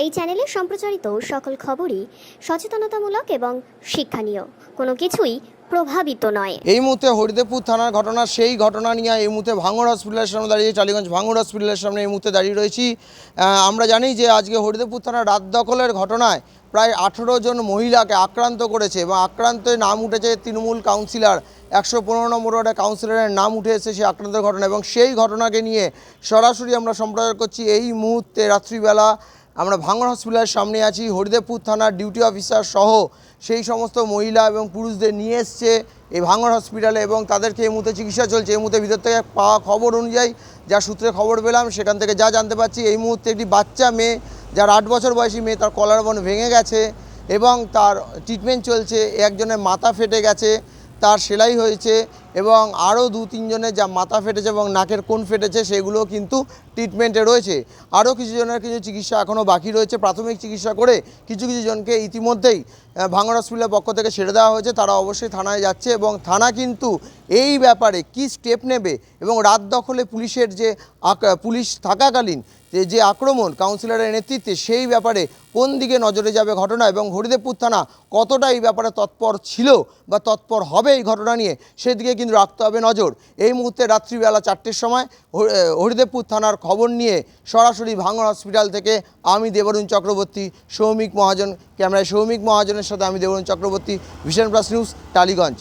এই চ্যানেলে সম্প্রচারিত সকল খবরই সচেতনতামূলক এবং শিক্ষণীয়, কোনো কিছুই প্রভাবিত নয়। এই মুহূর্তে হরিদেবপুর থানার ঘটনা, সেই ঘটনা নিয়ে এই মুহূর্তে ভাঙড় হসপিটালের সামনে দাঁড়িয়ে, টালিগঞ্জ ভাঙড় হসপিটালের সামনে এই মুহূর্তে দাঁড়িয়ে রয়েছি। আমরা জানি যে আজকে হরিদেবপুর থানার রাত দখলের ঘটনায় প্রায় 18 জন মহিলাকে আক্রান্ত করেছে এবং আক্রান্তের নাম উঠেছে তৃণমূল কাউন্সিলর, 115 নম্বর ওয়ার্ডের কাউন্সিলরের নাম উঠে এসেছে সেই আক্রান্তের ঘটনা, এবং সেই ঘটনাকে নিয়ে সরাসরি আমরা সম্প্রচার করছি। এই মুহূর্তে রাত্রিবেলা আমরা ভাঙড় হসপিটালের সামনে আছি। হরিদেবপুর থানার ডিউটি অফিসার সহ সেই সমস্ত মহিলা এবং পুরুষদের নিয়ে এসছে এই ভাঙড় হসপিটালে এবং তাদেরকে এই মুহূর্তে চিকিৎসা চলছে। এই মুহূর্তে ভিতর থেকে পাওয়া খবর অনুযায়ী, যা সূত্রে খবর পেলাম সেখান থেকে যা জানতে পারছি, এই মুহূর্তে একটি বাচ্চা মেয়ে, যার 8 বছর বয়সী মেয়ে, তার কলার বোন ভেঙে গেছে এবং তার ট্রিটমেন্ট চলছে। একজনের মাথা ফেটে গেছে, তার সেলাই হয়েছে, এবং আরও 2-3 জনের যা মাথা ফেটেছে এবং নাকের কোণ ফেটেছে সেগুলো কিন্তু ট্রিটমেন্টে রয়েছে। আরও কিছু জনের কিছু চিকিৎসা এখনও বাকি রয়েছে। প্রাথমিক চিকিৎসা করে কিছু জনকে ইতিমধ্যেই ভাঙড় হসপিটালের পক্ষ থেকে ছেড়ে দেওয়া হয়েছে। তারা অবশ্যই থানায় যাচ্ছে এবং থানা কিন্তু এই ব্যাপারে কি স্টেপ নেবে এবং রাত দখলে পুলিশের যে পুলিশ থাকাকালীন যে আক্রমণ কাউন্সিলরের নেতৃত্বে, সেই ব্যাপারে কোন দিকে নজরে যাবে ঘটনা, এবং হরিদেবপুর থানা কতটা এই ব্যাপারে তৎপর ছিল বা তৎপর হবে এই ঘটনা নিয়ে, সেদিকে কিন্তু রাখতে হবে নজর। এই মুহূর্তে রাত্রিবেলা 4টের সময় হরিদেবপুর থানার খবর নিয়ে সরাসরি ভাঙড় হসপিটাল থেকে আমি দেবরুণ চক্রবর্তী, সৌমিক মহাজন, ক্যামেরায় সৌমিক মহাজনের সাথে আমি Debarun Chakraborty, vision plus news, Tollygunge.